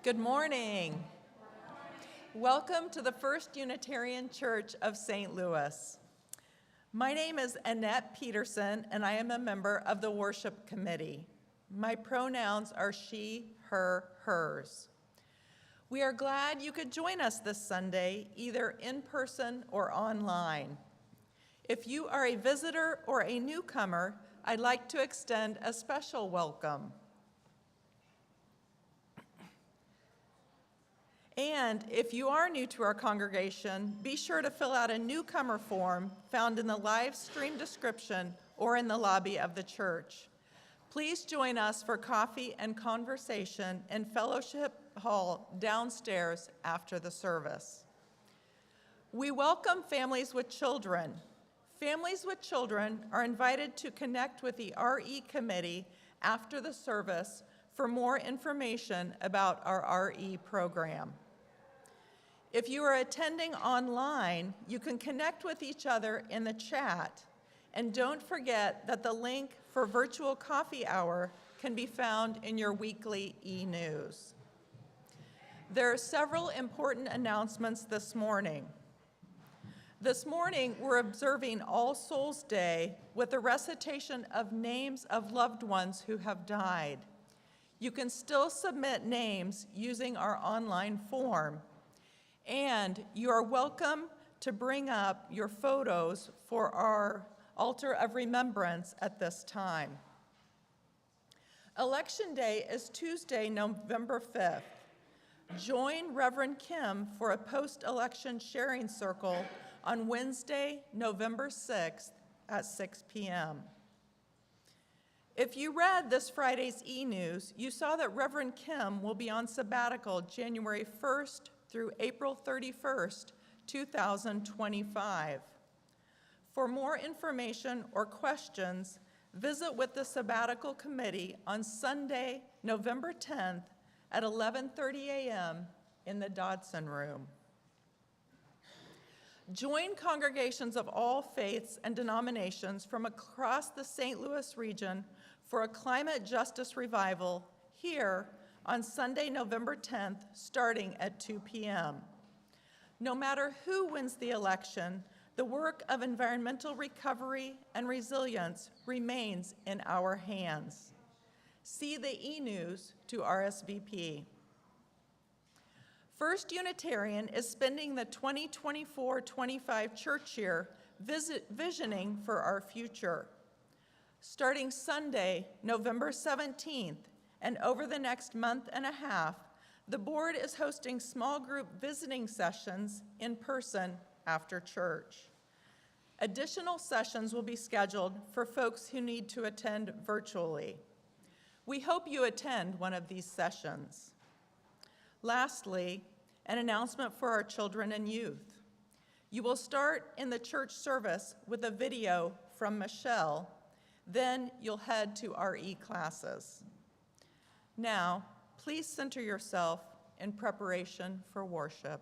Good morning. Welcome to the First Unitarian Church of St. Louis. My name is Annette Peterson, and I am a member of the Worship Committee. My pronouns are she, her, hers. We are glad you could join us this Sunday, either in person or online. If you are a visitor or a newcomer, I'd like to extend a special welcome. And if you are new to our congregation, be sure to fill out a newcomer form found in the live stream description or in the lobby of the church. Please join us for coffee and conversation in Fellowship Hall downstairs after the service. We welcome families with children. Families with children are invited to connect with the RE Committee after the service for more information about our RE program. If you are attending online, you can connect with each other in the chat, and don't forget that the link for virtual coffee hour can be found in your weekly e-news. There are several important announcements this morning. This morning, we're observing All Souls Day with a recitation of names of loved ones who have died. You can still submit names using our online form, and you are welcome to bring up your photos for our altar of remembrance at this time. Election Day is Tuesday, November 5th. Join Reverend Kim for a post-election sharing circle on Wednesday, November 6th at 6 p.m. If you read this Friday's e-news, you saw that Reverend Kim will be on sabbatical January 1st through April 31st, 2025. For more information or questions, visit with the Sabbatical Committee on Sunday, November 10th at 11:30 a.m. in the Dodson Room. Join congregations of all faiths and denominations from across the St. Louis region for a climate justice revival here on Sunday, November 10th, starting at 2 p.m. No matter who wins the election, the work of environmental recovery and resilience remains in our hands. See the e-news to RSVP. First Unitarian is spending the 2024-25 church year visioning for our future. Starting Sunday, November 17th, and over the next month and a half, the board is hosting small group visiting sessions in person after church. Additional sessions will be scheduled for folks who need to attend virtually. We hope you attend one of these sessions. Lastly, an announcement for our children and youth. You will start in the church service with a video from Michelle, then you'll head to RE classes. Now, please center yourself in preparation for worship.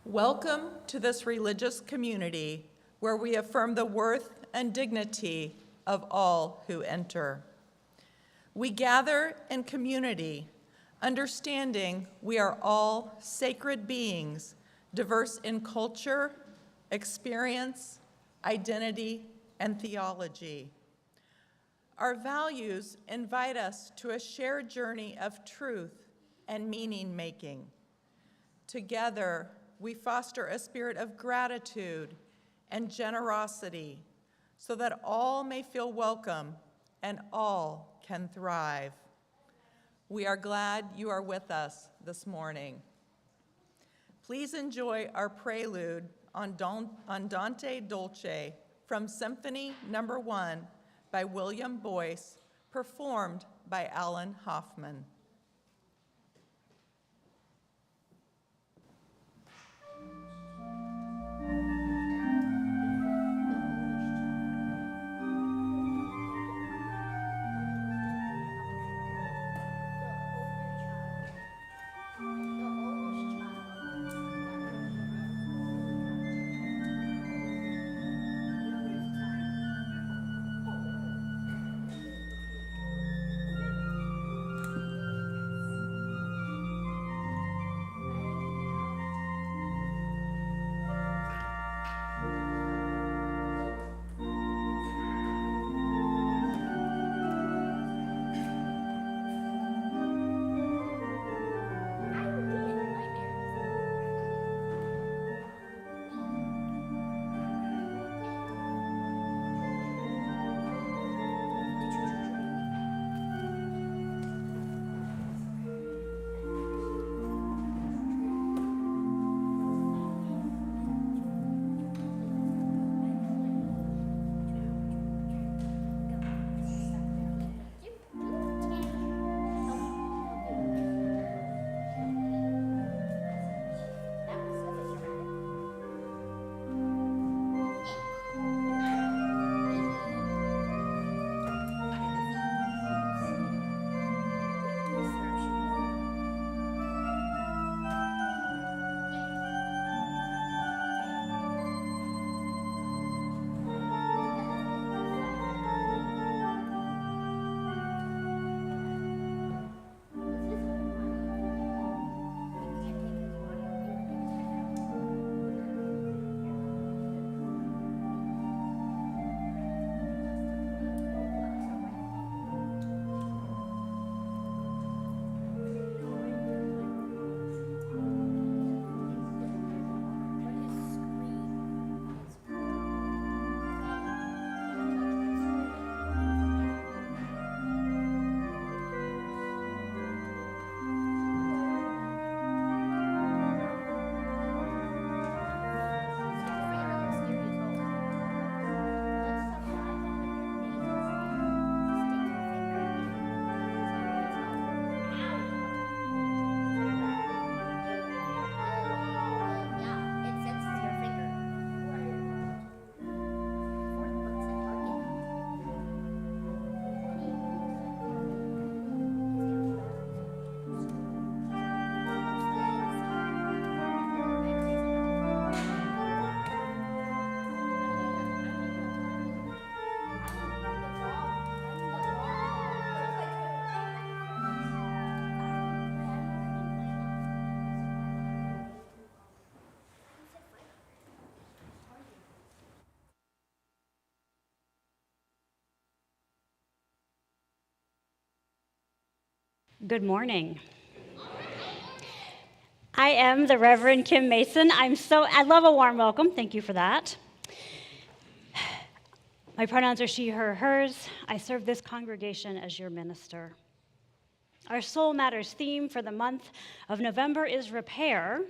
Welcome to this religious community where we affirm the worth and dignity of all who enter. We gather in community, understanding we are all sacred beings, diverse in culture, experience, identity, and theology. Our values invite us to a shared journey of truth and meaning-making. Together, we foster a spirit of gratitude and generosity so that all may feel welcome and all can thrive. We are glad you are with us this morning. Please enjoy our prelude on Andante Dolce from Symphony No. 1 by William Boyce, performed by Alan Hoffman. Good morning. I am the Reverend Kim Mason. I love a warm welcome. Thank you for that. My pronouns are she, her, hers. I serve this congregation as your minister. Our Soul Matters theme for the month of November is repair,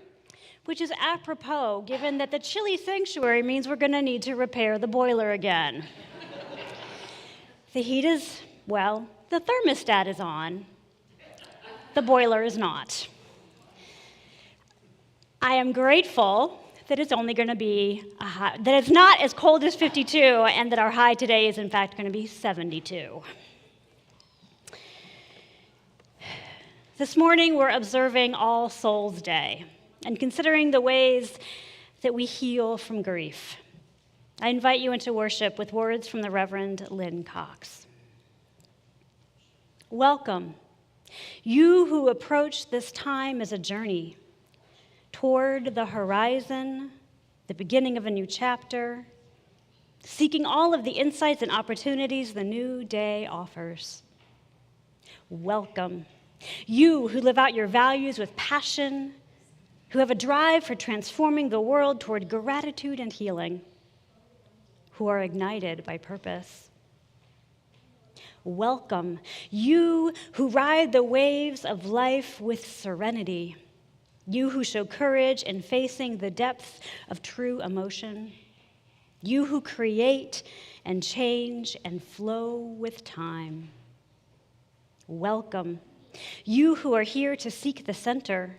which is apropos given that the chilly sanctuary means we're going to need to repair the boiler again. The heat is, well, the thermostat is on. The boiler is not. I am grateful that it's only going to be that it's not as cold as 52 and that our high today is in fact going to be 72. This morning we're observing All Souls Day, and considering the ways that we heal from grief, I invite you into worship with words from the Reverend Lynn Cox. Welcome, you who approach this time as a journey toward the horizon, the beginning of a new chapter, seeking all of the insights and opportunities the new day offers. Welcome, you who live out your values with passion, who have a drive for transforming the world toward gratitude and healing, who are ignited by purpose. Welcome, you who ride the waves of life with serenity, you who show courage in facing the depths of true emotion, you who create and change and flow with time. Welcome, you who are here to seek the center,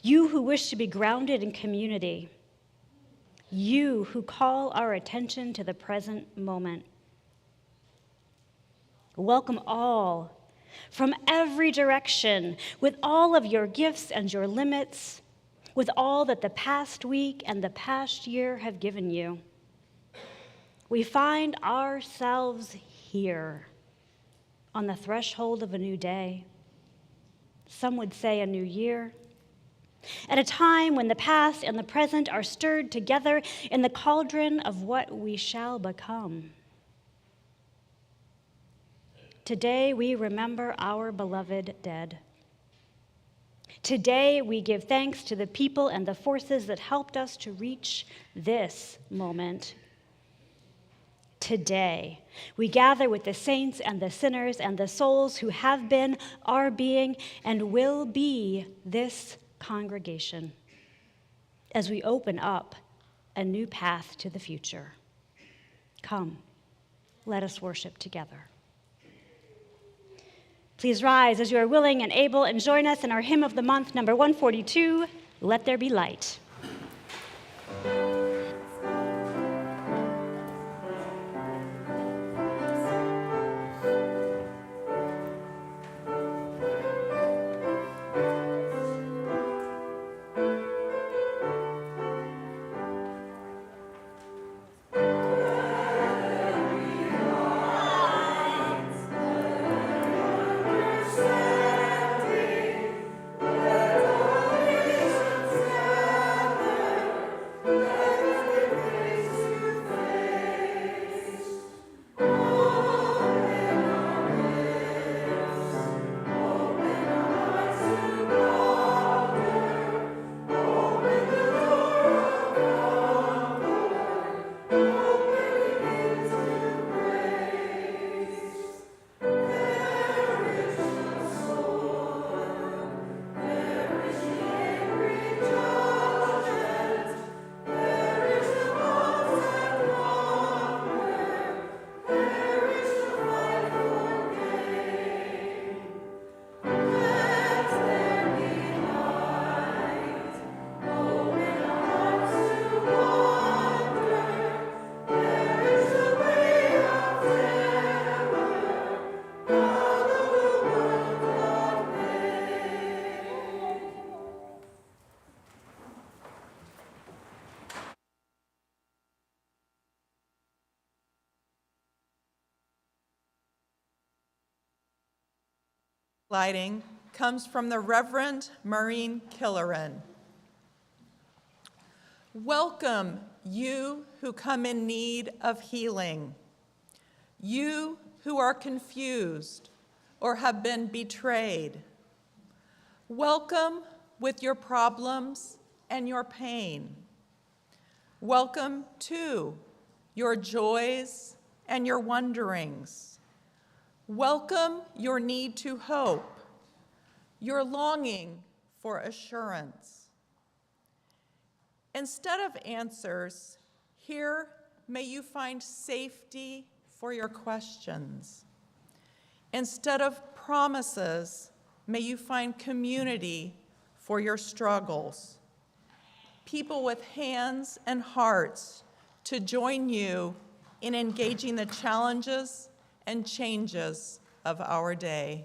you who wish to be grounded in community, you who call our attention to the present moment. Welcome all, from every direction, with all of your gifts and your limits, with all that the past week and the past year have given you. We find ourselves here on the threshold of a new day. Some would say a new year. At a time when the past and the present are stirred together in the cauldron of what we shall become. Today we remember our beloved dead. Today we give thanks to the people and the forces that helped us to reach this moment. Today we gather with the saints and the sinners and the souls who have been, are being, and will be this congregation as we open up a new path to the future. Come, let us worship together. Please rise as you are willing and able and join us in our hymn of the month, number 142, Let There Be Light. Lighting comes from the Reverend Maureen Killeran. Welcome, you who come in need of healing, you who are confused or have been betrayed. Welcome with your problems and your pain. Welcome to your joys and your wonderings. Welcome your need to hope, your longing for assurance. Instead of answers, here may you find safety for your questions. Instead of promises, may you find community for your struggles. People with hands and hearts to join you in engaging the challenges and changes of our day.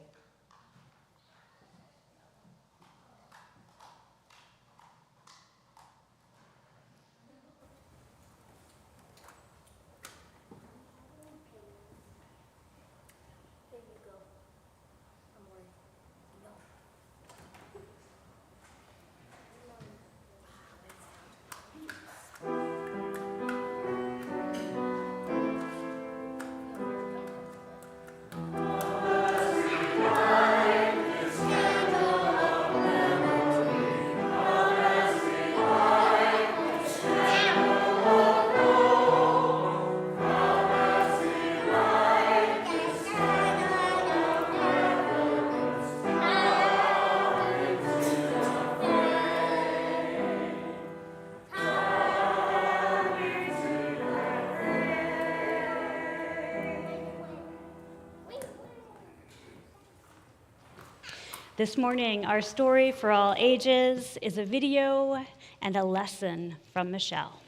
This morning, our story for all ages is a video and a lesson from Michelle.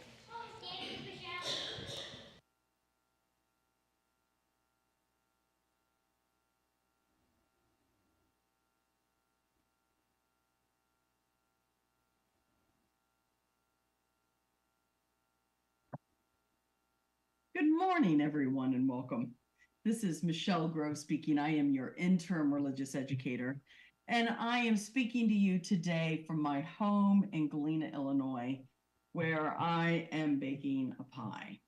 Good morning, everyone, and welcome. This is Michelle Grove speaking. I am your interim religious educator, and I am speaking to you today from my home in Galena, Illinois, where I am baking a pie.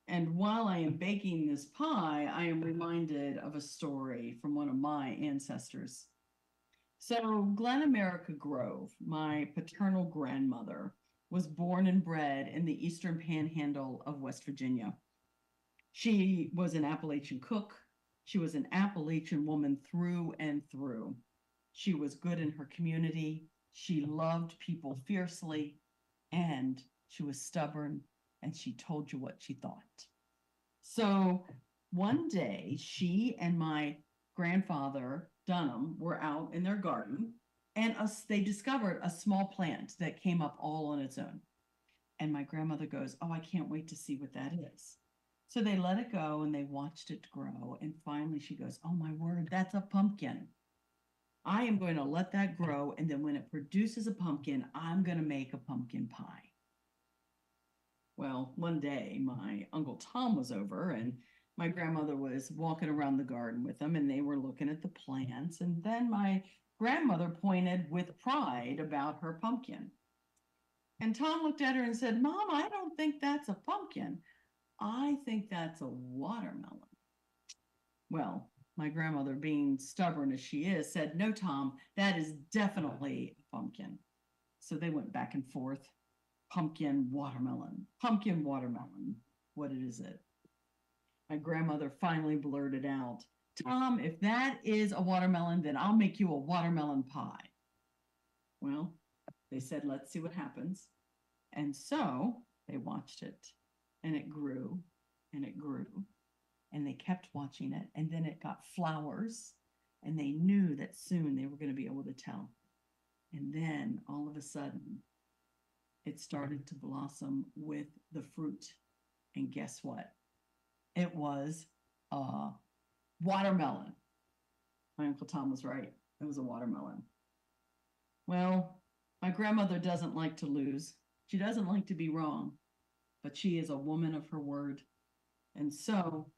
And while I am baking this pie, I am reminded of a story from one of my ancestors. So, Glen America Grove, my paternal grandmother, was born and bred in the eastern panhandle of West Virginia. She was an Appalachian cook. She was an Appalachian woman through and through. She was good in her community. She loved people fiercely, and she was stubborn, and she told you what she thought. So one day, she and my grandfather, Dunham, were out in their garden, and they discovered a small plant that came up all on its own. And my grandmother goes, "Oh, I can't wait to see what that is." So they let it go and they watched it grow. And finally she goes, "Oh my word, that's a pumpkin. I am going to let that grow. And then when it produces a pumpkin, I'm going to make a pumpkin pie." Well, one day my Uncle Tom was over and my grandmother was walking around the garden with them and they were looking at the plants. And then my grandmother pointed with pride about her pumpkin. And Tom looked at her and said, "Mom, I don't think that's a pumpkin. I think that's a watermelon." Well, my grandmother, being stubborn as she is, said, "No, Tom, that is definitely a pumpkin." So they went back and forth. Pumpkin, watermelon, what is it? My grandmother finally blurted out, "Tom, if that is a watermelon, then I'll make you a watermelon pie." Well, they said, "Let's see what happens." And so they watched it, and it grew, and it grew, and they kept watching it, and then it got flowers, and they knew that soon they were going to be able to tell. And then all of a sudden, it started to blossom with the fruit. And guess what? It was a watermelon. My Uncle Tom was right. It was a watermelon. Well, my grandmother doesn't like to lose. She doesn't like to be wrong, but she is a woman of her word. And so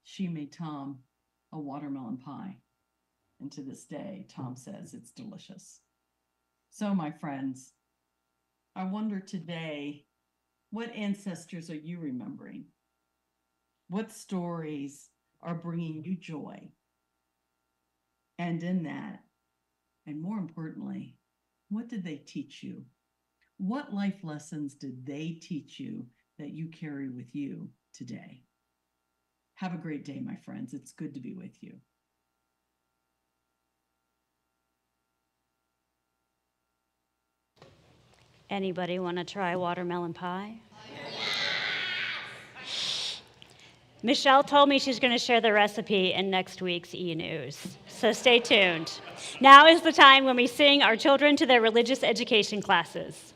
she made Tom a watermelon pie. And to this day, Tom says it's delicious. So, my friends, I wonder today, what ancestors are you remembering? What stories are bringing you joy? And in that, and more importantly, what did they teach you? What life lessons did they teach you that you carry with you today? Have a great day, my friends. It's good to be with you. Anybody want to try watermelon pie? Michelle told me she's going to share the recipe in next week's e-news, so stay tuned. Now is the time when we sing our children to their religious education classes.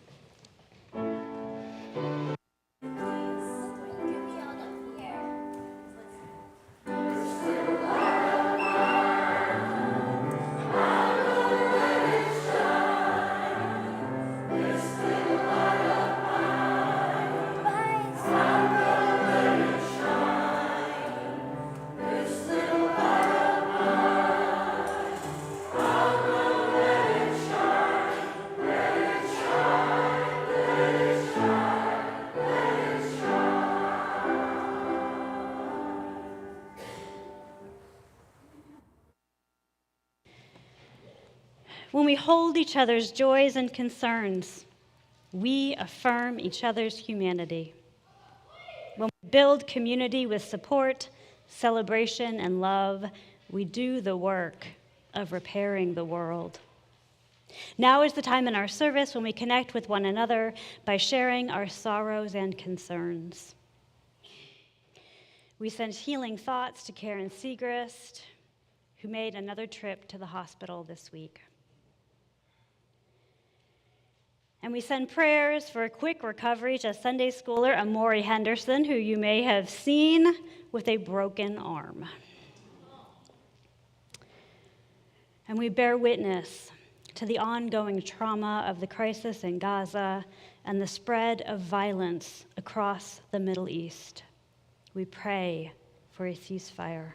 When we hold each other's joys and concerns, we affirm each other's humanity. When we build community with support, celebration, and love, we do the work of repairing the world. Now is the time in our service when we connect with one another by sharing our sorrows and concerns. We send healing thoughts to Karen Segrist, who made another trip to the hospital this week. And we send prayers for a quick recovery to Sunday schooler Amori Henderson, who you may have seen with a broken arm. And we bear witness to the ongoing trauma of the crisis in Gaza and the spread of violence across the Middle East. We pray for a ceasefire.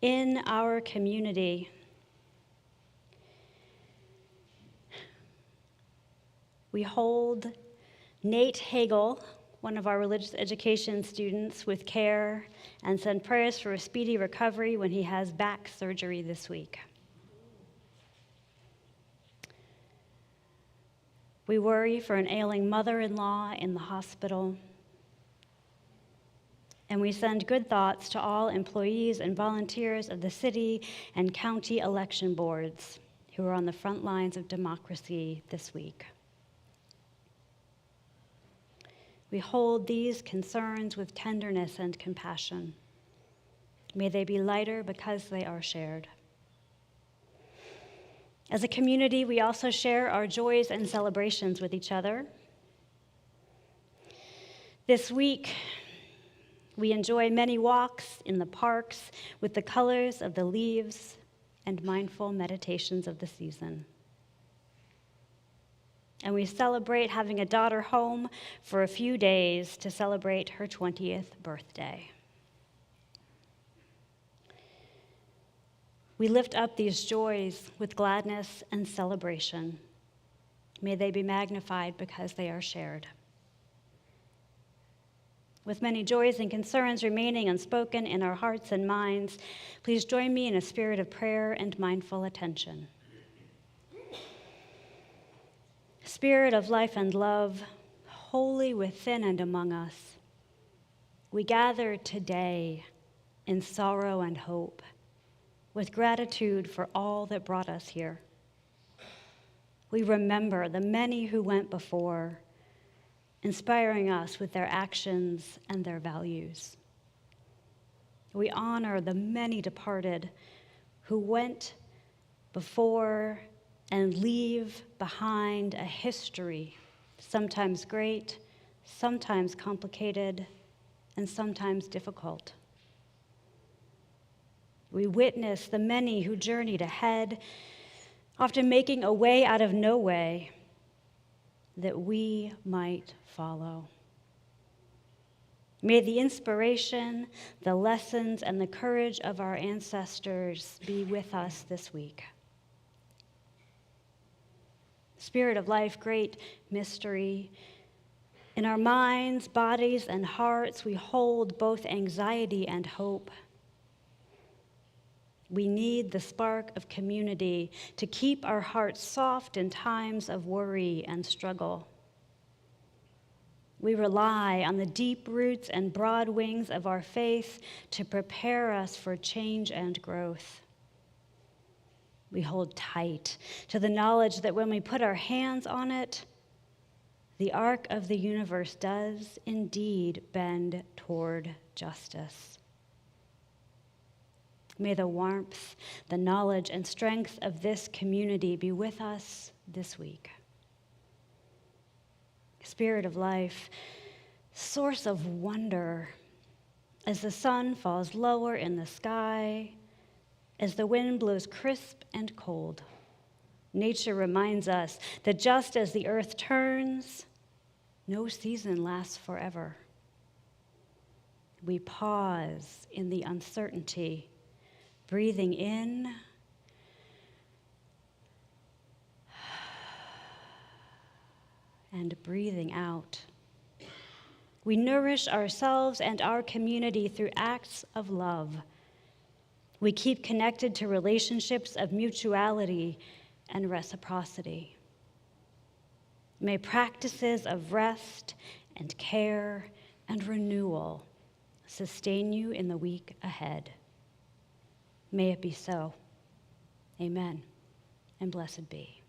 In our community, we hold Nate Hagel, one of our religious education students, with care and send prayers for a speedy recovery when he has back surgery this week. We worry for an ailing mother-in-law in the hospital. And we send good thoughts to all employees and volunteers of the city and county election boards who are on the front lines of democracy this week. We hold these concerns with tenderness and compassion. May they be lighter because they are shared. As a community, we also share our joys and celebrations with each other. This week, we enjoy many walks in the parks with the colors of the leaves and mindful meditations of the season. And we celebrate having a daughter home for a few days to celebrate her 20th birthday. We lift up these joys with gladness and celebration. May they be magnified because they are shared. With many joys and concerns remaining unspoken in our hearts and minds, please join me in a spirit of prayer and mindful attention. Spirit of life and love, holy within and among us, we gather today in sorrow and hope, with gratitude for all that brought us here. We remember the many who went before, inspiring us with their actions and their values. We honor the many departed who went before and leave behind a history, sometimes great, sometimes complicated, and sometimes difficult. We witness the many who journeyed ahead, often making a way out of no way, that we might follow. May the inspiration, the lessons, and the courage of our ancestors be with us this week. Spirit of life, great mystery. In our minds, bodies, and hearts, we hold both anxiety and hope. We need the spark of community to keep our hearts soft in times of worry and struggle. We rely on the deep roots and broad wings of our faith to prepare us for change and growth. We hold tight to the knowledge that when we put our hands on it, the arc of the universe does indeed bend toward justice. May the warmth, the knowledge, and strength of this community be with us this week. Spirit of life, source of wonder, as the sun falls lower in the sky, as the wind blows crisp and cold, nature reminds us that just as the earth turns, no season lasts forever. We pause in the uncertainty, breathing in and breathing out. We nourish ourselves and our community through acts of love. We keep connected to relationships of mutuality and reciprocity. May practices of rest and care and renewal sustain you in the week ahead. May it be so. Amen, and blessed be.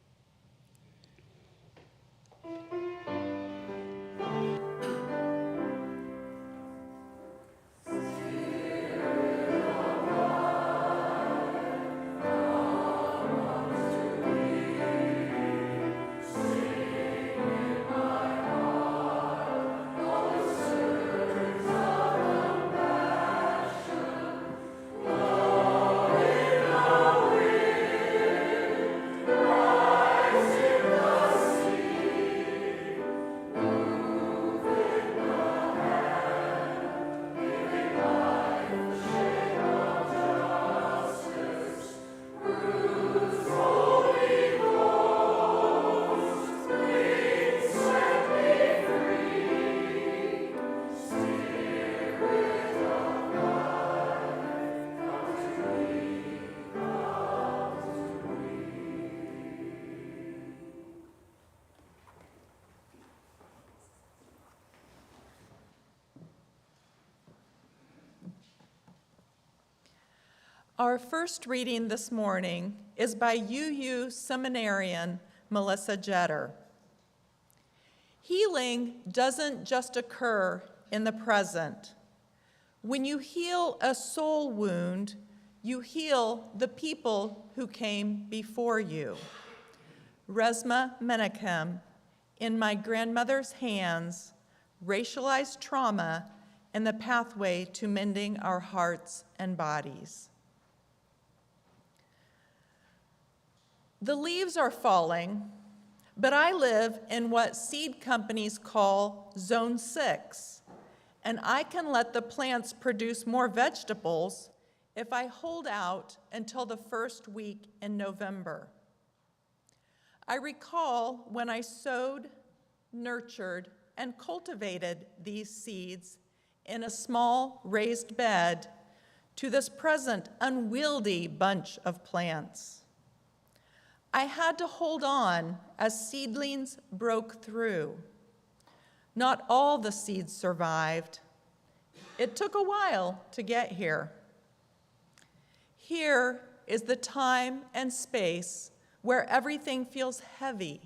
Our first reading this morning is by UU seminarian Melissa Jetter. Healing doesn't just occur in the present. When you heal a soul wound, you heal the people who came before you. Resmaa Menakem, In My Grandmother's Hands, Racialized Trauma and the Pathway to Mending Our Hearts and Bodies. The leaves are falling, but I live in what seed companies call Zone 6, and I can let the plants produce more vegetables if I hold out until the first week in November. I recall when I sowed, nurtured, and cultivated these seeds in a small raised bed to this present unwieldy bunch of plants. I had to hold on as seedlings broke through. Not all the seeds survived. It took a while to get here. Here is the time and space where everything feels heavy.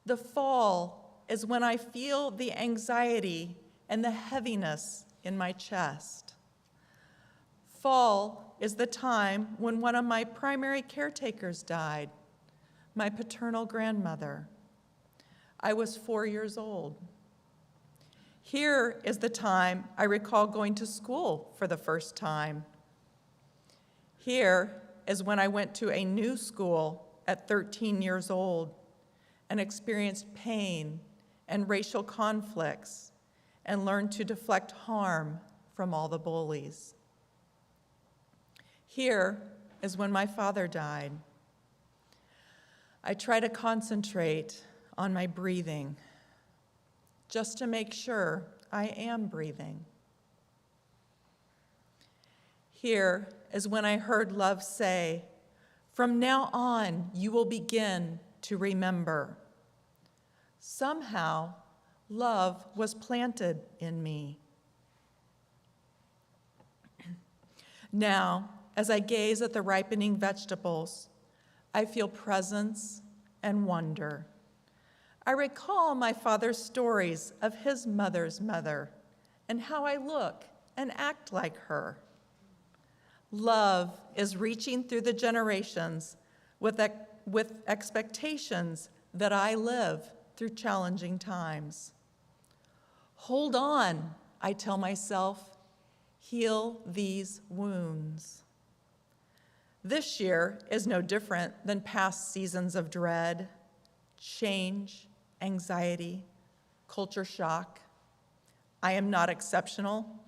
The fall is when I feel the anxiety and the heaviness in my chest. Fall is the time when one of my primary caretakers died, my paternal grandmother. I was 4 years old. Here is the time I recall going to school for the first time. Here is when I went to a new school at 13 years old and experienced pain and racial conflicts and learned to deflect harm from all the bullies. Here is when my father died. I try to concentrate on my breathing just to make sure I am breathing. Here is when I heard love say, "From now on, you will begin to remember." Somehow, love was planted in me. Now, as I gaze at the ripening vegetables, I feel presence and wonder. I recall my father's stories of his mother's mother and how I look and act like her. Love is reaching through the generations with expectations that I live through challenging times. Hold on, I tell myself, heal these wounds. This year is no different than past seasons of dread, change, anxiety, culture shock. I am not exceptional.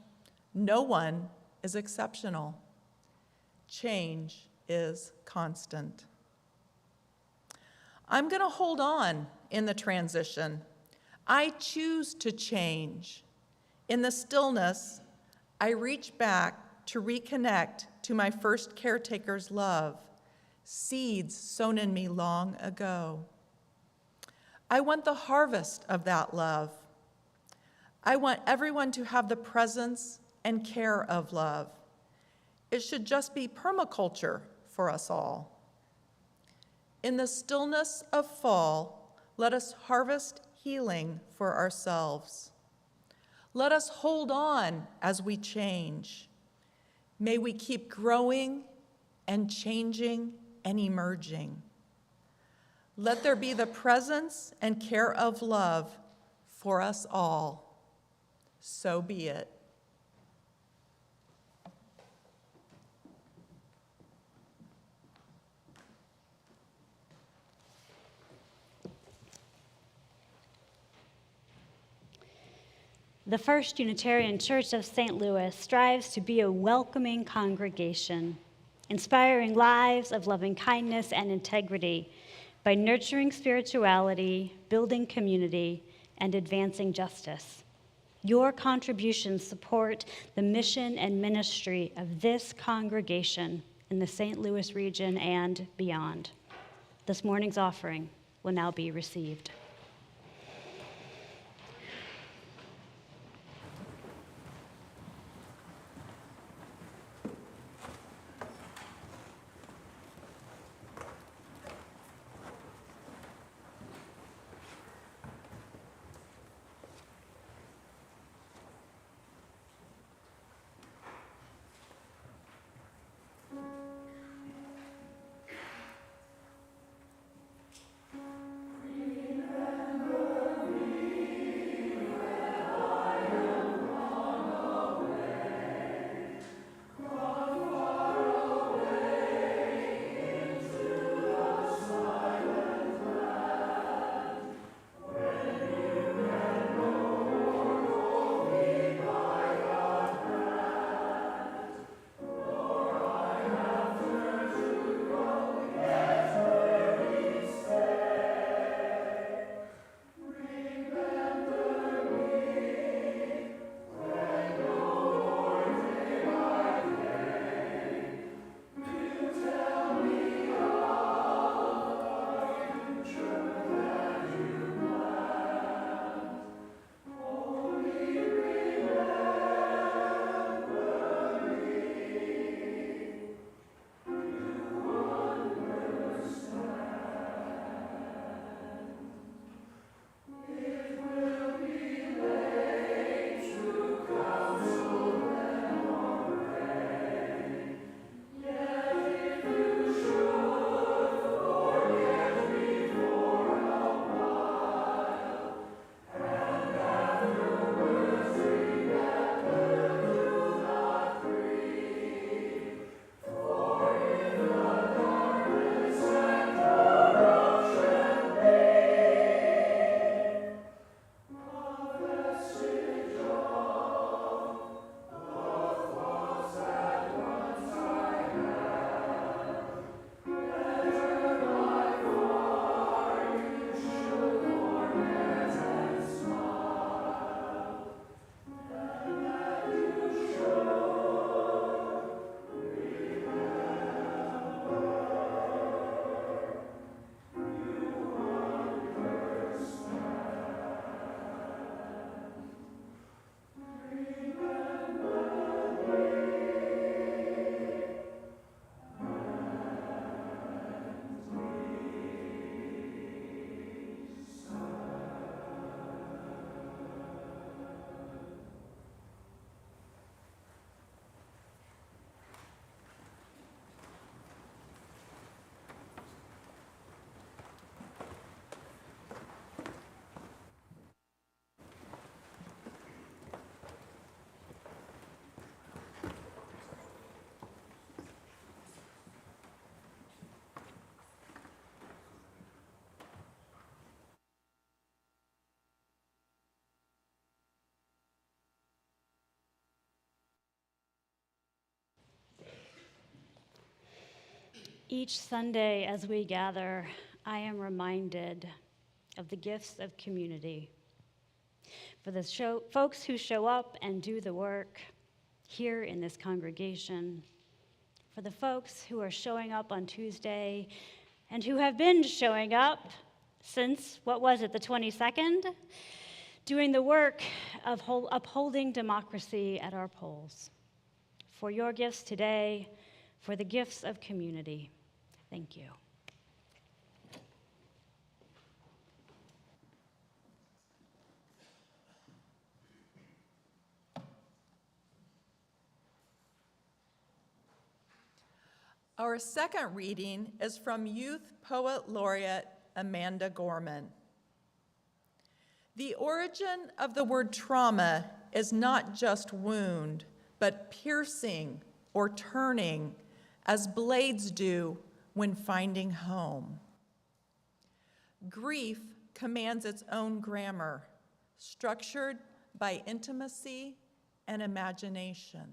No one is exceptional. Change is constant. I'm going to hold on in the transition. I choose to change. In the stillness, I reach back to reconnect to my first caretaker's love, seeds sown in me long ago. I want the harvest of that love. I want everyone to have the presence and care of love. It should just be permaculture for us all. In the stillness of fall, let us harvest healing for ourselves. Let us hold on as we change. May we keep growing and changing and emerging. Let there be the presence and care of love for us all. So be it. The First Unitarian Church of St. Louis strives to be a welcoming congregation, inspiring lives of loving kindness and integrity by nurturing spirituality, building community, and advancing justice. Your contributions support the mission and ministry of this congregation in the St. Louis region and beyond. This morning's offering will now be received. Each Sunday as we gather, I am reminded of the gifts of community. For the folks who show up and do the work here in this congregation, for the folks who are showing up on Tuesday and who have been showing up since, what was it, the 22nd? Doing the work of upholding democracy at our polls. For your gifts today, for the gifts of community. Thank you. Our second reading is from Youth Poet Laureate Amanda Gorman. The origin of the word trauma is not just wound, but piercing or turning, as blades do when finding home. Grief commands its own grammar, structured by intimacy and imagination.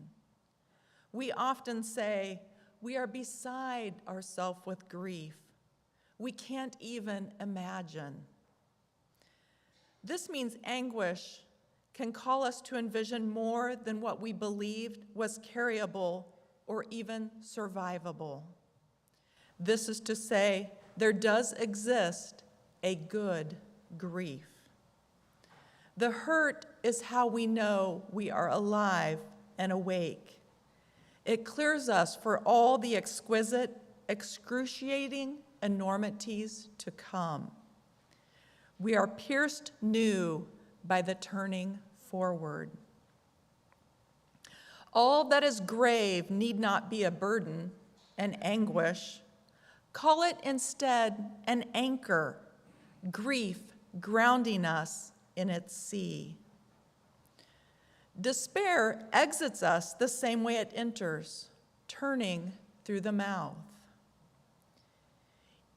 We often say, we are beside ourselves with grief. We can't even imagine. This means anguish can call us to envision more than what we believed was carryable or even survivable. This is to say, there does exist a good grief. The hurt is how we know we are alive and awake. It clears us for all the exquisite, excruciating enormities to come. We are pierced new by the turning forward. All that is grave need not be a burden, an anguish. Call it instead an anchor, grief grounding us in its sea. Despair exits us the same way it enters, turning through the mouth.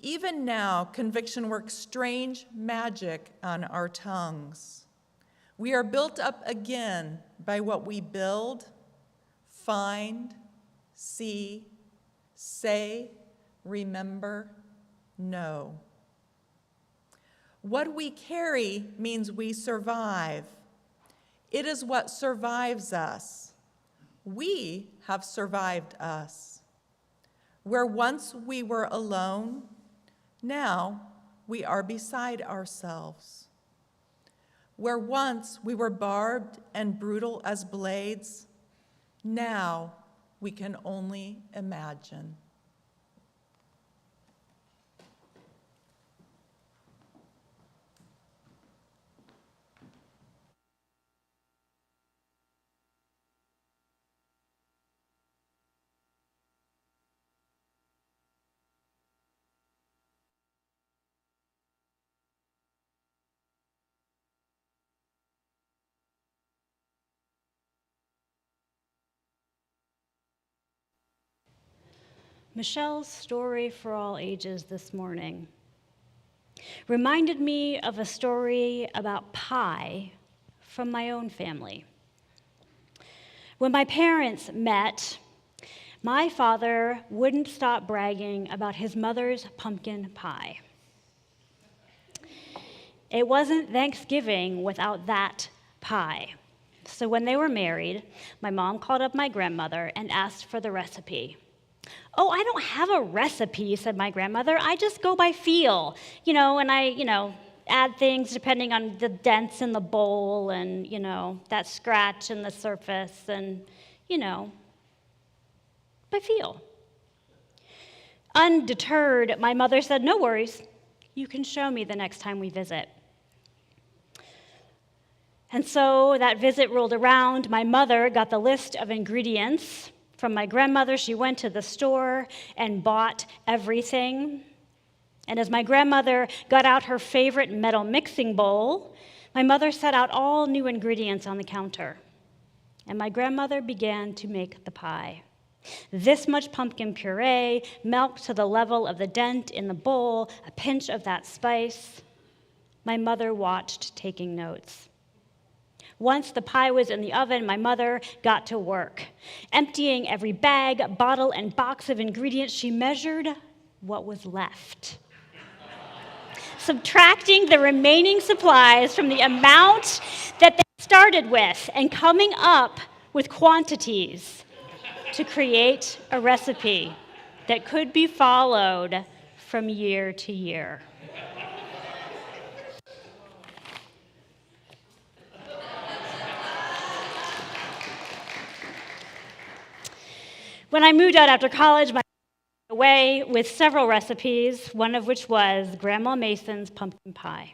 Even now, conviction works strange magic on our tongues. We are built up again by what we build, find, see, say, remember, know. What we carry means we survive. It is what survives us. We have survived us. Where once we were alone, now we are beside ourselves. Where once we were barbed and brutal as blades, now we can only imagine. Michelle's story for all ages this morning reminded me of a story about pie from my own family. When my parents met, my father wouldn't stop bragging about his mother's pumpkin pie. It wasn't Thanksgiving without that pie. So when they were married, my mom called up my grandmother and asked for the recipe. "Oh, I don't have a recipe," said my grandmother. "I just go by feel, and I, add things depending on the dents in the bowl and, that scratch in the surface and, by feel." Undeterred, my mother said, "No worries. You can show me the next time we visit." And so that visit rolled around. My mother got the list of ingredients from my grandmother. She went to the store and bought everything. And as my grandmother got out her favorite metal mixing bowl, my mother set out all new ingredients on the counter. And my grandmother began to make the pie. This much pumpkin puree, milk to the level of the dent in the bowl, a pinch of that spice. My mother watched, taking notes. Once the pie was in the oven, my mother got to work. Emptying every bag, bottle, and box of ingredients, she measured what was left. Subtracting the remaining supplies from the amount that they started with and coming up with quantities to create a recipe that could be followed from year to year. When I moved out after college, my away with several recipes, one of which was Grandma Mason's pumpkin pie.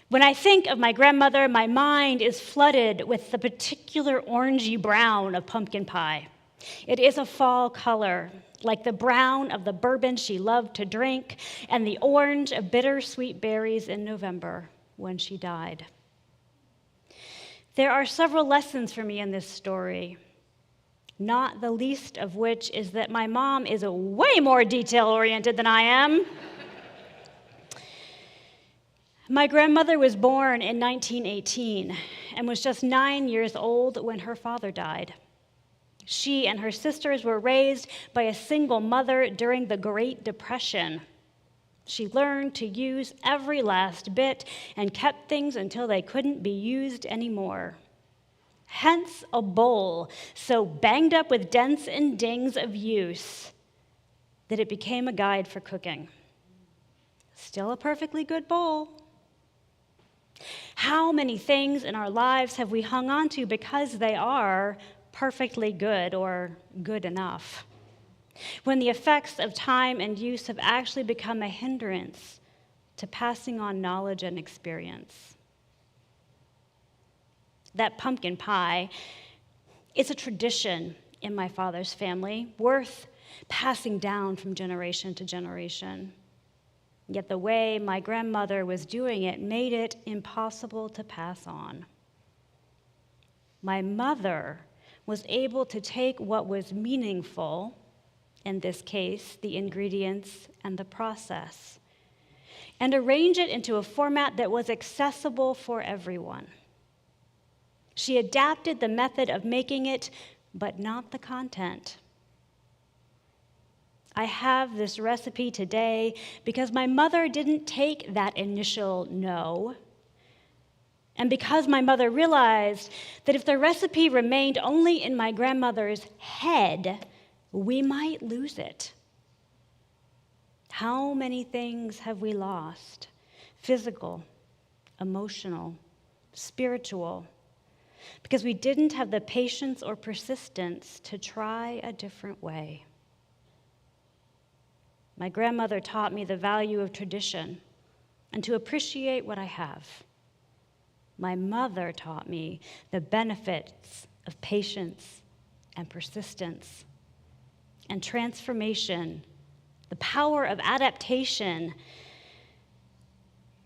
When I think of my grandmother, my mind is flooded with the particular orangey brown of pumpkin pie. It is a fall color, like the brown of the bourbon she loved to drink and the orange of bittersweet berries in November when she died. There are several lessons for me in this story, not the least of which is that my mom is way more detail-oriented than I am. My grandmother was born in 1918 and was just 9 years old when her father died. She and her sisters were raised by a single mother during the Great Depression. She learned to use every last bit and kept things until they couldn't be used anymore. Hence a bowl so banged up with dents and dings of use that it became a guide for cooking. Still a perfectly good bowl. How many things in our lives have we hung on to because they are perfectly good or good enough, when the effects of time and use have actually become a hindrance to passing on knowledge and experience? That pumpkin pie is a tradition in my father's family, worth passing down from generation to generation. Yet the way my grandmother was doing it made it impossible to pass on. My mother was able to take what was meaningful, in this case, the ingredients and the process, and arrange it into a format that was accessible for everyone. She adapted the method of making it, but not the content. I have this recipe today because my mother didn't take that initial no, and because my mother realized that if the recipe remained only in my grandmother's head, we might lose it. How many things have we lost? Physical, emotional, spiritual, because we didn't have the patience or persistence to try a different way. My grandmother taught me the value of tradition and to appreciate what I have. My mother taught me the benefits of patience and persistence and transformation, the power of adaptation,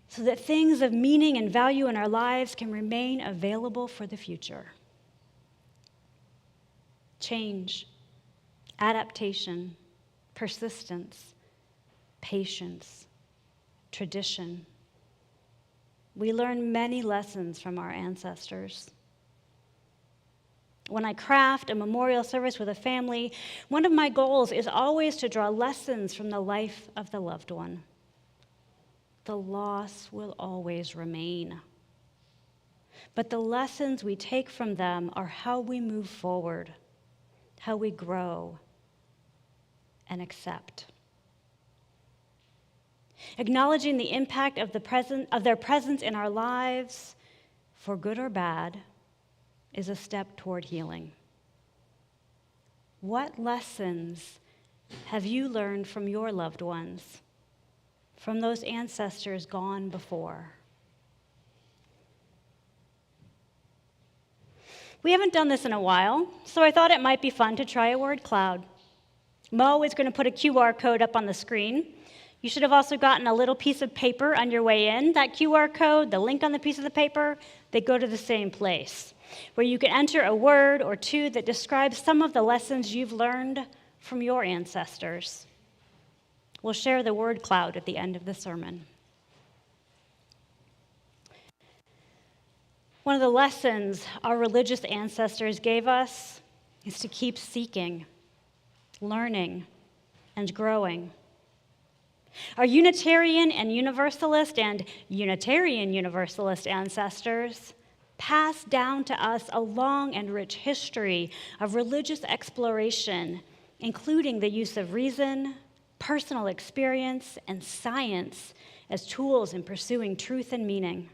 so that things of meaning and value in our lives can remain available for the future. Change, adaptation, persistence, patience, tradition. We learn many lessons from our ancestors. When I craft a memorial service with a family, one of my goals is always to draw lessons from the life of the loved one. The loss will always remain. But the lessons we take from them are how we move forward, how we grow and accept. Acknowledging the impact of their presence in our lives, for good or bad, is a step toward healing. What lessons have you learned from your loved ones, from those ancestors gone before? We haven't done this in a while, so I thought it might be fun to try a word cloud. Mo is going to put a QR code up on the screen. You should have also gotten a little piece of paper on your way in. That QR code, the link on the piece of the paper, they go to the same place, where you can enter a word or two that describes some of the lessons you've learned from your ancestors. We'll share the word cloud at the end of the sermon. One of the lessons our religious ancestors gave us is to keep seeking, learning, and growing. Our Unitarian and Universalist ancestors passed down to us a long and rich history of religious exploration, including the use of reason, personal experience, and science as tools in pursuing truth and meaning.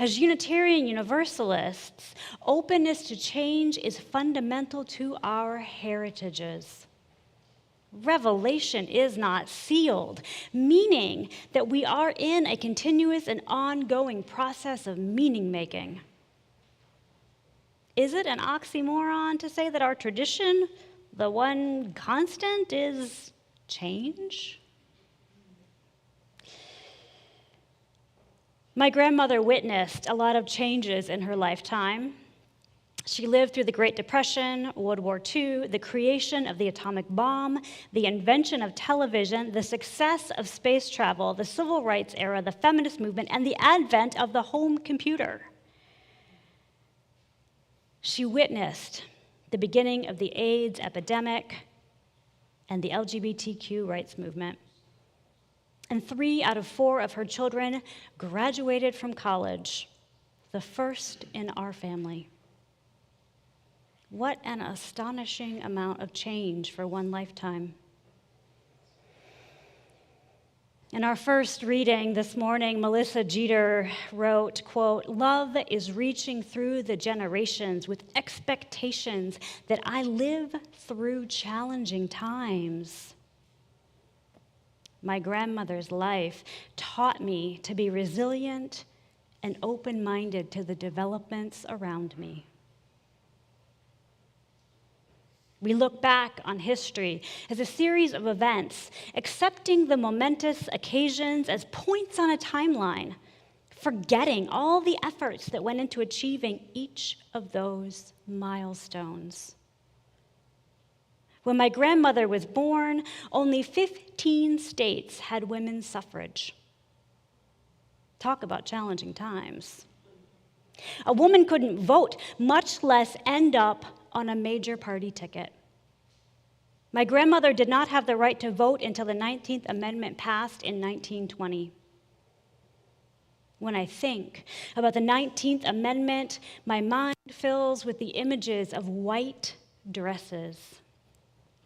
As Unitarian Universalists, openness to change is fundamental to our heritages. Revelation is not sealed, meaning that we are in a continuous and ongoing process of meaning making. Is it an oxymoron to say that our tradition, the one constant, is change? My grandmother witnessed a lot of changes in her lifetime. She lived through the Great Depression, World War II, the creation of the atomic bomb, the invention of television, the success of space travel, the civil rights era, the feminist movement, and the advent of the home computer. She witnessed the beginning of the AIDS epidemic and the LGBTQ rights movement. And 3 out of 4 of her children graduated from college, the first in our family. What an astonishing amount of change for one lifetime. In our first reading this morning, Melissa Jeter wrote, quote, "Love is reaching through the generations with expectations that I live through challenging times. My grandmother's life taught me to be resilient and open-minded to the developments around me." We look back on history as a series of events, accepting the momentous occasions as points on a timeline, forgetting all the efforts that went into achieving each of those milestones. When my grandmother was born, only 15 states had women's suffrage. Talk about challenging times. A woman couldn't vote, much less end up on a major party ticket. My grandmother did not have the right to vote until the 19th Amendment passed in 1920. When I think about the 19th Amendment, my mind fills with the images of white dresses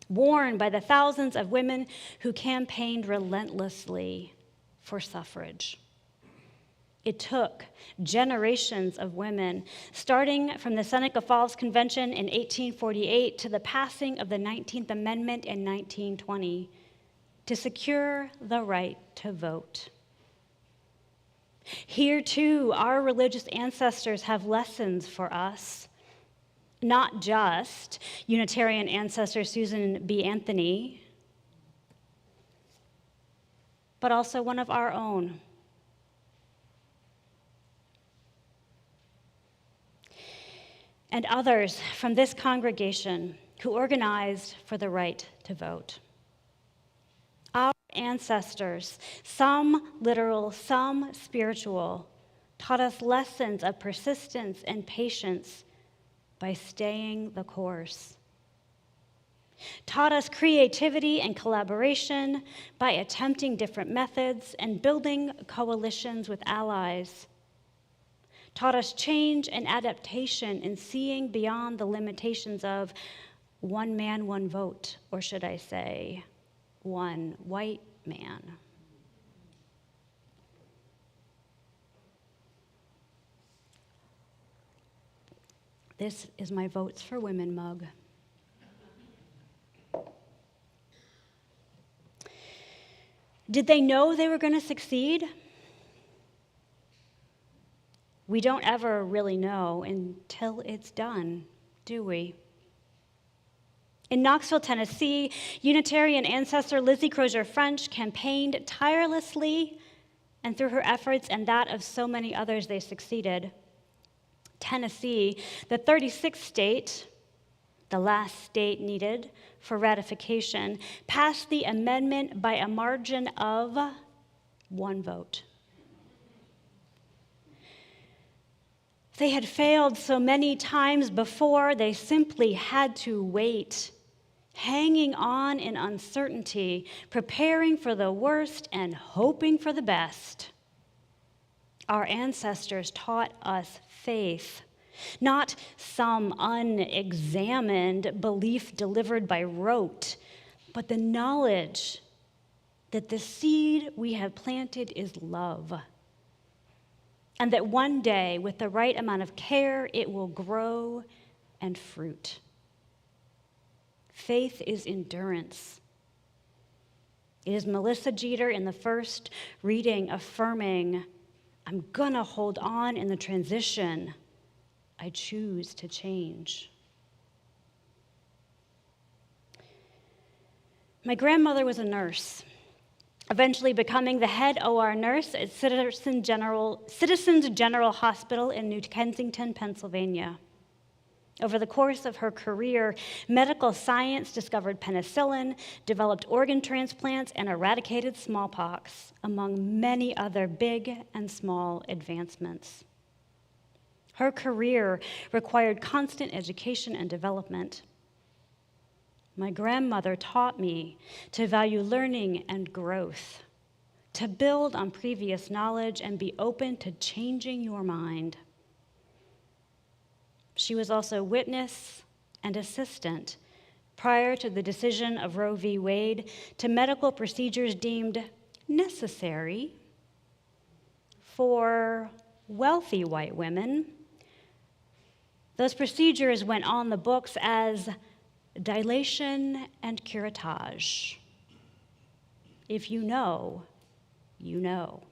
worn by the thousands of women who campaigned relentlessly for suffrage. It took generations of women, starting from the Seneca Falls Convention in 1848 to the passing of the 19th Amendment in 1920, to secure the right to vote. Here, too, our religious ancestors have lessons for us, not just Unitarian ancestor Susan B. Anthony, but also one of our own. And others from this congregation who organized for the right to vote. Our ancestors, some literal, some spiritual, taught us lessons of persistence and patience by staying the course. Taught us creativity and collaboration by attempting different methods and building coalitions with allies. Taught us change and adaptation in seeing beyond the limitations of one man, one vote, or should I say, one white man. This is my Votes for Women mug. Did they know they were going to succeed? We don't ever really know until it's done, do we? In Knoxville, Tennessee, Unitarian ancestor Lizzie Crozier French campaigned tirelessly, and through her efforts and that of so many others, they succeeded. Tennessee, the 36th state, the last state needed for ratification, passed the amendment by a margin of 1 vote. They had failed so many times before, they simply had to wait hanging on in uncertainty, preparing for the worst and hoping for the best. Our ancestors taught us faith, not some unexamined belief delivered by rote, but the knowledge that the seed we have planted is love, and that one day, with the right amount of care, it will grow and fruit. Faith is endurance. It is Melissa Jeter in the first reading affirming, I'm gonna hold on in the transition. I choose to change. My grandmother was a nurse, eventually becoming the head OR nurse at Citizens General Hospital in New Kensington, Pennsylvania. Over the course of her career, medical science discovered penicillin, developed organ transplants, and eradicated smallpox, among many other big and small advancements. Her career required constant education and development. My grandmother taught me to value learning and growth, to build on previous knowledge and be open to changing your mind. She was also witness and assistant prior to the decision of Roe v. Wade to medical procedures deemed necessary for wealthy white women. Those procedures went on the books as dilation and curettage. If you know, you know.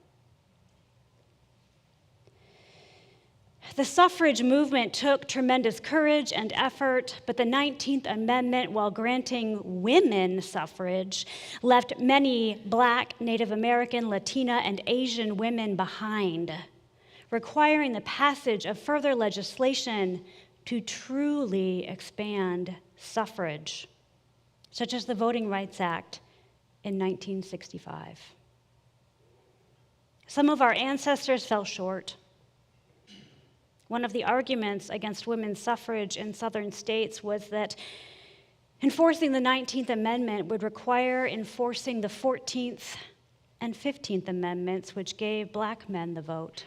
The suffrage movement took tremendous courage and effort, but the 19th Amendment, while granting women suffrage, left many Black, Native American, Latina, and Asian women behind, requiring the passage of further legislation to truly expand suffrage, such as the Voting Rights Act in 1965. Some of our ancestors fell short. One of the arguments against women's suffrage in southern states was that enforcing the 19th Amendment would require enforcing the 14th and 15th Amendments, which gave Black men the vote.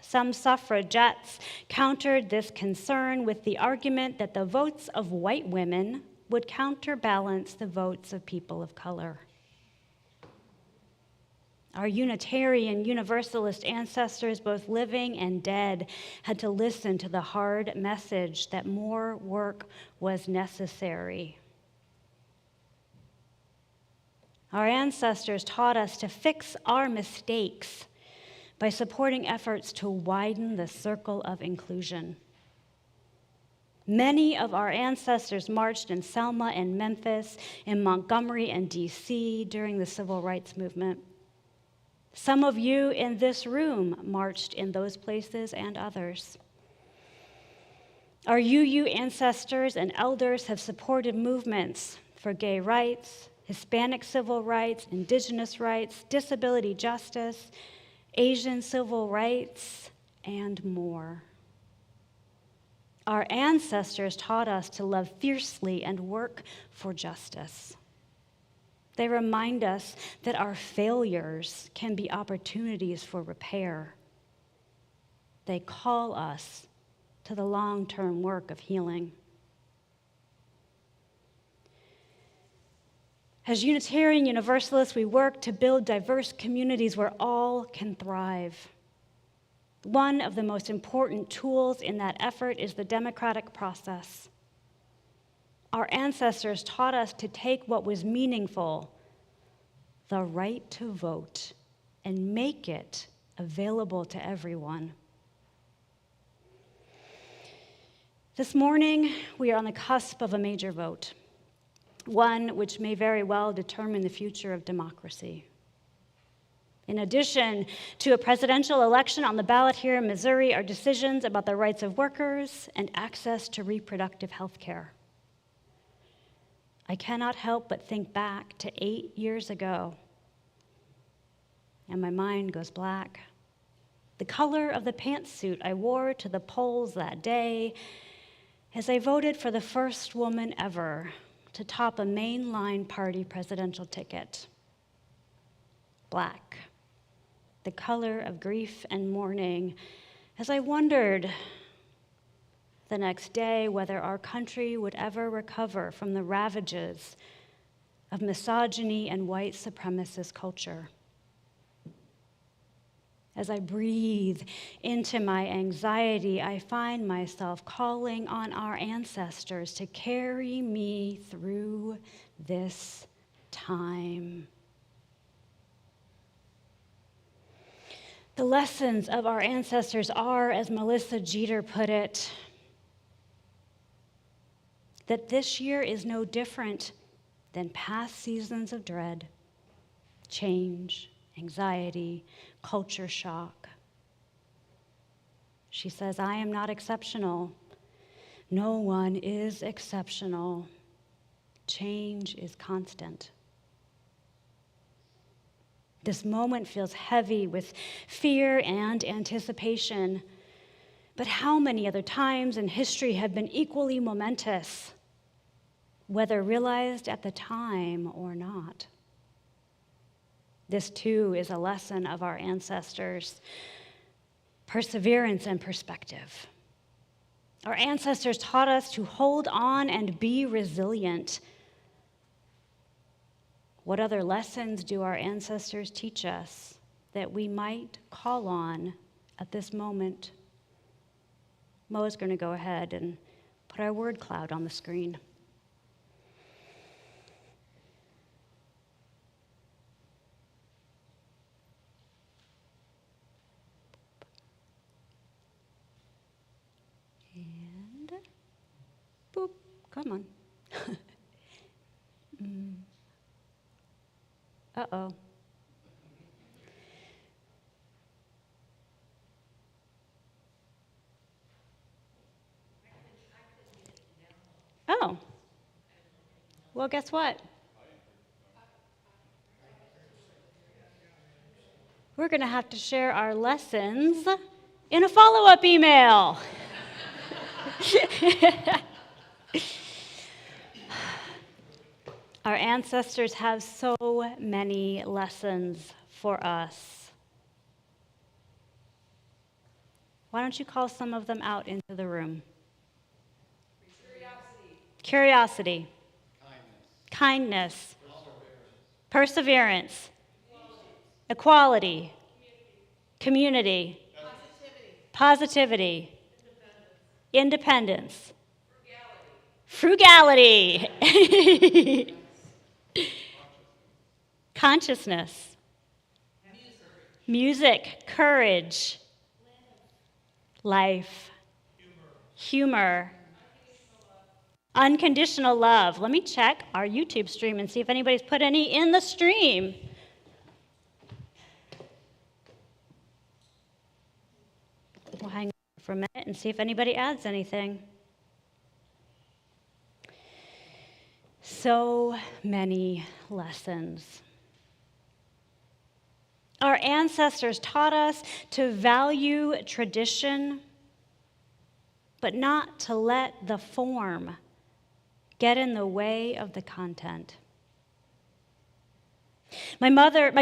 Some suffragettes countered this concern with the argument that the votes of white women would counterbalance the votes of people of color. Our Unitarian Universalist ancestors, both living and dead, had to listen to the hard message that more work was necessary. Our ancestors taught us to fix our mistakes by supporting efforts to widen the circle of inclusion. Many of our ancestors marched in Selma and Memphis, in Montgomery and DC during the Civil Rights Movement. Some of you in this room marched in those places and others. Our UU ancestors and elders have supported movements for gay rights, Hispanic civil rights, indigenous rights, disability justice, Asian civil rights, and more. Our ancestors taught us to love fiercely and work for justice. They remind us that our failures can be opportunities for repair. They call us to the long-term work of healing. As Unitarian Universalists, we work to build diverse communities where all can thrive. One of the most important tools in that effort is the democratic process. Our ancestors taught us to take what was meaningful, the right to vote, and make it available to everyone. This morning, we are on the cusp of a major vote, one which may very well determine the future of democracy. In addition to a presidential election on the ballot here in Missouri are decisions about the rights of workers and access to reproductive health care. I cannot help but think back to 8 years ago, and my mind goes black. The color of the pantsuit I wore to the polls that day, as I voted for the first woman ever to top a mainline party presidential ticket. Black, the color of grief and mourning, as I wondered the next day whether our country would ever recover from the ravages of misogyny and white supremacist culture. As I breathe into my anxiety, I find myself calling on our ancestors to carry me through this time. The lessons of our ancestors are, as Melissa Jeter put it, that this year is no different than past seasons of dread, change, anxiety, culture shock. She says, I am not exceptional. No one is exceptional. Change is constant. This moment feels heavy with fear and anticipation. But how many other times in history have been equally momentous, whether realized at the time or not? This too is a lesson of our ancestors: perseverance and perspective. Our ancestors taught us to hold on and be resilient. What other lessons do our ancestors teach us that we might call on at this moment? Mo's going to go ahead and put our word cloud on the screen. And boop, come on. Uh-oh. Oh. Well, guess what? We're going to have to share our lessons in a follow-up email. Our ancestors have so many lessons for us. Why don't you call some of them out into the room? Curiosity. Kindness. Perseverance. Equality. Community. Positivity. Independence. Frugality. Consciousness. Music. Courage. Life. Humor. Unconditional love. Let me check our YouTube stream and see if anybody's put any in the stream. We'll hang on for a minute and see if anybody adds anything. So many lessons. Our ancestors taught us to value tradition, but not to let the form get in the way of the content. My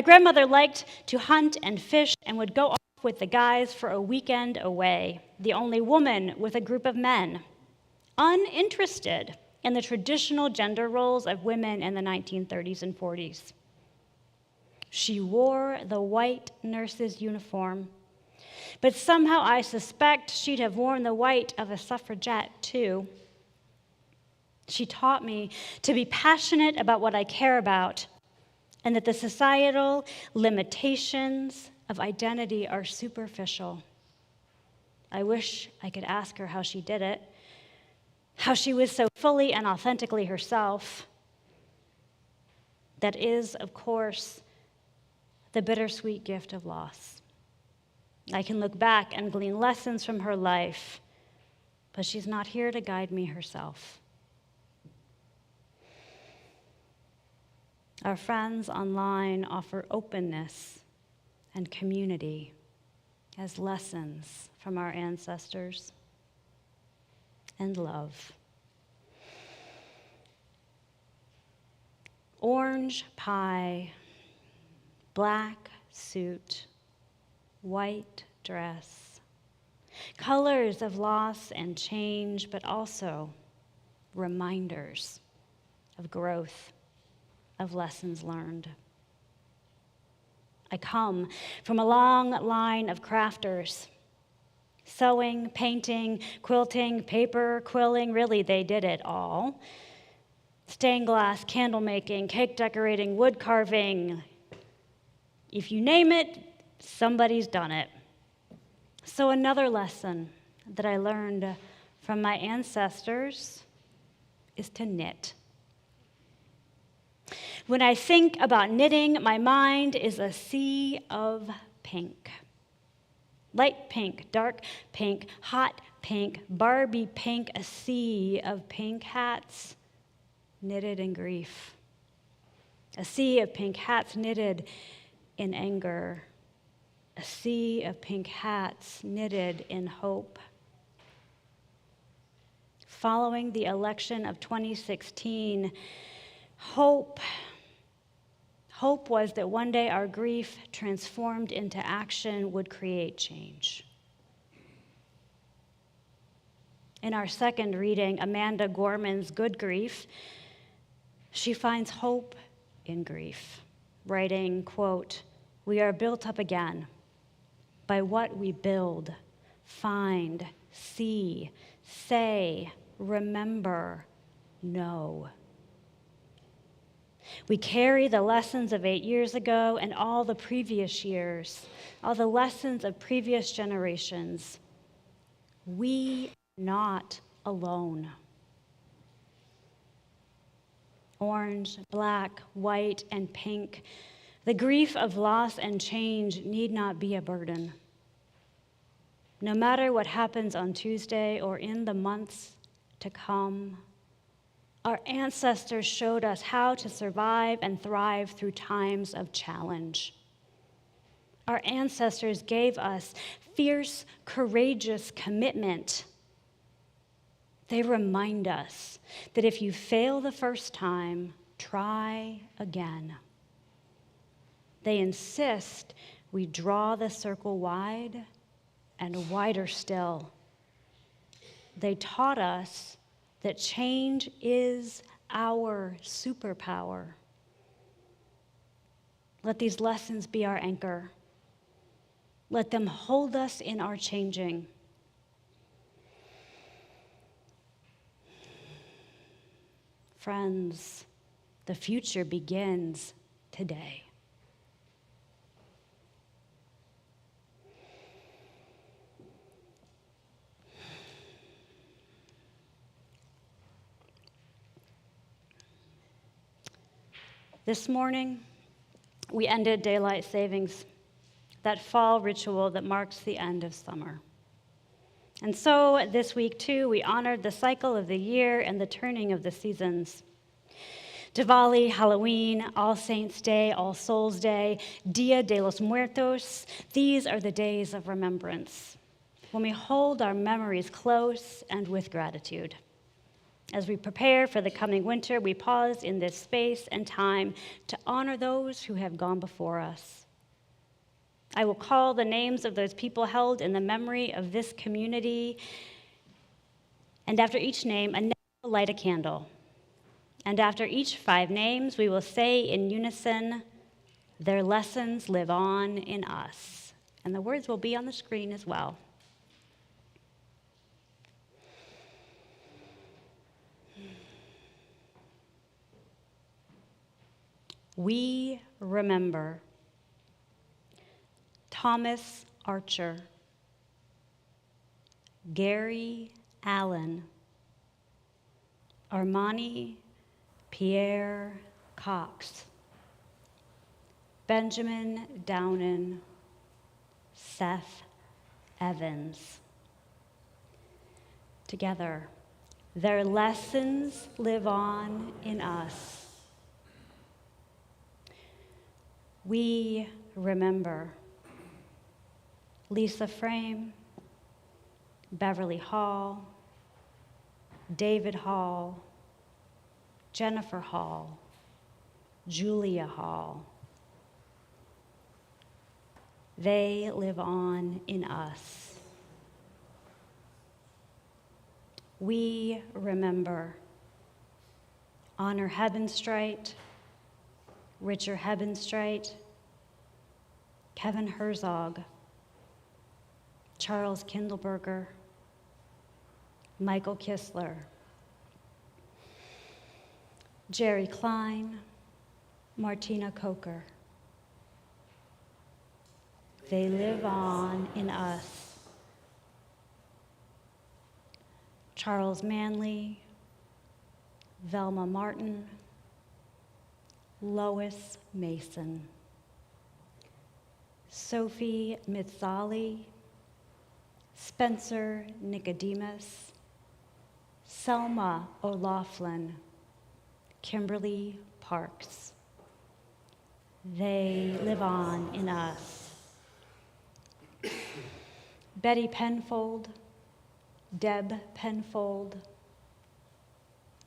grandmother liked to hunt and fish and would go off with the guys for a weekend away, the only woman with a group of men, uninterested in the traditional gender roles of women in the 1930s and 40s. She wore the white nurse's uniform, but somehow I suspect she'd have worn the white of a suffragette too. She taught me to be passionate about what I care about, and that the societal limitations of identity are superficial. I wish I could ask her how she did it, how she was so fully and authentically herself. That is, of course, the bittersweet gift of loss. I can look back and glean lessons from her life, but she's not here to guide me herself. Our friends online offer openness and community as lessons from our ancestors. and love. Orange pie, black suit, white dress. Colors of loss and change, but also reminders of growth, of lessons learned. I come from a long line of crafters, sewing, painting, quilting, paper, quilling, really they did it all. Stained glass, candle making, cake decorating, wood carving. If you name it, somebody's done it. So another lesson that I learned from my ancestors is to knit. When I think about knitting, my mind is a sea of pink. Light pink, dark pink, hot pink, Barbie pink, a sea of pink hats knitted in grief. A sea of pink hats knitted in anger. A sea of pink hats knitted in hope. Following the election of 2016, hope was that one day our grief, transformed into action, would create change. In our second reading, Amanda Gorman's Good Grief, she finds hope in grief, writing, quote, "We are built up again by what we build, find, see, say, remember, know. We carry the lessons of 8 years ago and all the previous years, all the lessons of previous generations. We are not alone." Orange, black, white, and pink. The grief of loss and change need not be a burden. No matter what happens on Tuesday or in the months to come, our ancestors showed us how to survive and thrive through times of challenge. Our ancestors gave us fierce, courageous commitment. They remind us that if you fail the first time, try again. They insist we draw the circle wide and wider still. They taught us that change is our superpower. Let these lessons be our anchor. Let them hold us in our changing. Friends, the future begins today. This morning, we ended daylight savings, that fall ritual that marks the end of summer. And so this week, too, we honored the cycle of the year and the turning of the seasons. Diwali, Halloween, All Saints' Day, All Souls' Day, Dia de los Muertos, these are the days of remembrance, when we hold our memories close and with gratitude. As we prepare for the coming winter, we pause in this space and time to honor those who have gone before us. I will call the names of those people held in the memory of this community, and after each name, Annette will light a candle. And after each 5 names, we will say in unison, "Their lessons live on in us." And the words will be on the screen as well. We remember Thomas Archer, Gary Allen, Armani Pierre Cox, Benjamin Downen, Seth Evans. Together, their lessons live on in us. We remember Lisa Frame, Beverly Hall, David Hall, Jennifer Hall, Julia Hall. They live on in us. We remember Honor Hebenstreit, Richard Hebenstreit, Kevin Herzog, Charles Kindleberger, Michael Kistler, Jerry Klein, Martina Coker. They live on in us. Charles Manley, Velma Martin, Lois Mason, Sophie Mitzali, Spencer Nicodemus, Selma O'Laughlin, Kimberly Parks. They live on in us. Betty Penfold, Deb Penfold,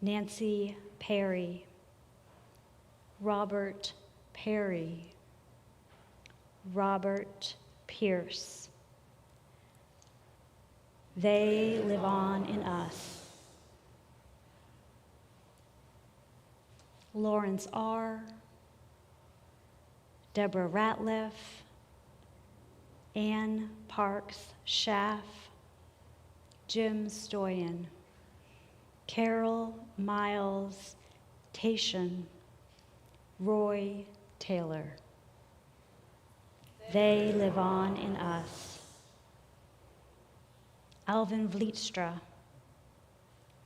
Nancy Perry, Robert Perry, Robert Pierce. They live on in us. Lawrence R., Deborah Ratliff, Ann Parks Schaff, Jim Stoyan, Carol Miles Tation, Roy Taylor. They live on in us. Alvin Vlietstra,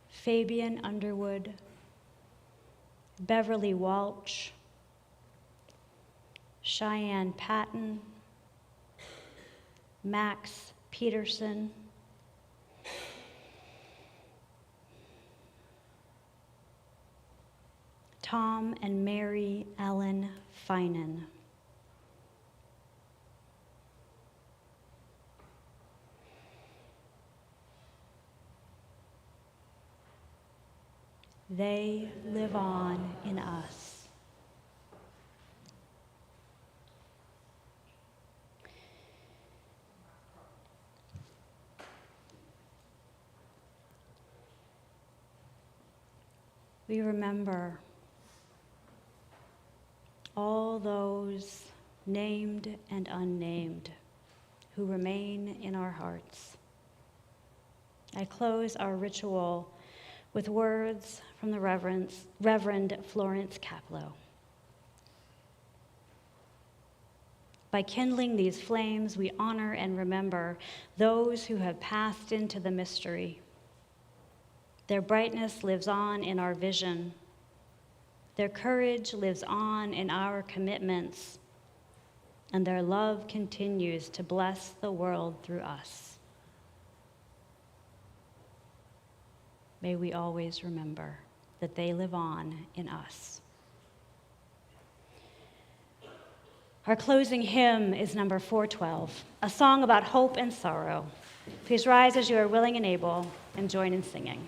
Fabian Underwood, Beverly Walsh, Cheyenne Patton, Max Peterson, Tom and Mary Ellen Finan. They live on in us. We remember all those named and unnamed who remain in our hearts. I close our ritual with words from the Reverend Florence Caplow. By kindling these flames, we honor and remember those who have passed into the mystery. Their brightness lives on in our vision. Their courage lives on in our commitments, and their love continues to bless the world through us. May we always remember that they live on in us. Our closing hymn is number 412, a song about hope and sorrow. Please rise as you are willing and able and join in singing.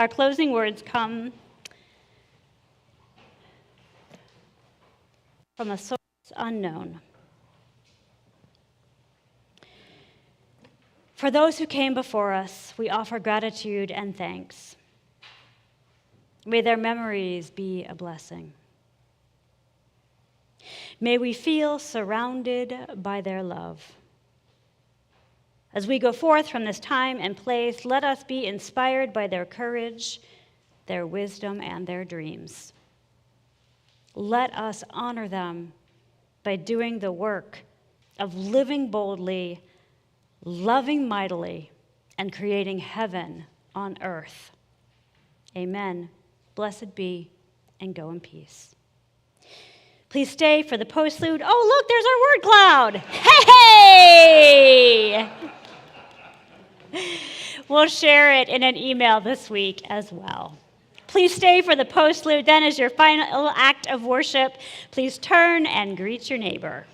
Our closing words come from a source unknown. For those who came before us, we offer gratitude and thanks. May their memories be a blessing. May we feel surrounded by their love. As we go forth from this time and place, let us be inspired by their courage, their wisdom, and their dreams. Let us honor them by doing the work of living boldly, loving mightily, and creating heaven on earth. Amen. Blessed be, and go in peace. Please stay for the postlude. Oh, look, there's our word cloud. Hey! We'll share it in an email this week as well. Please stay for the postlude. Then, as your final act of worship, please turn and greet your neighbor.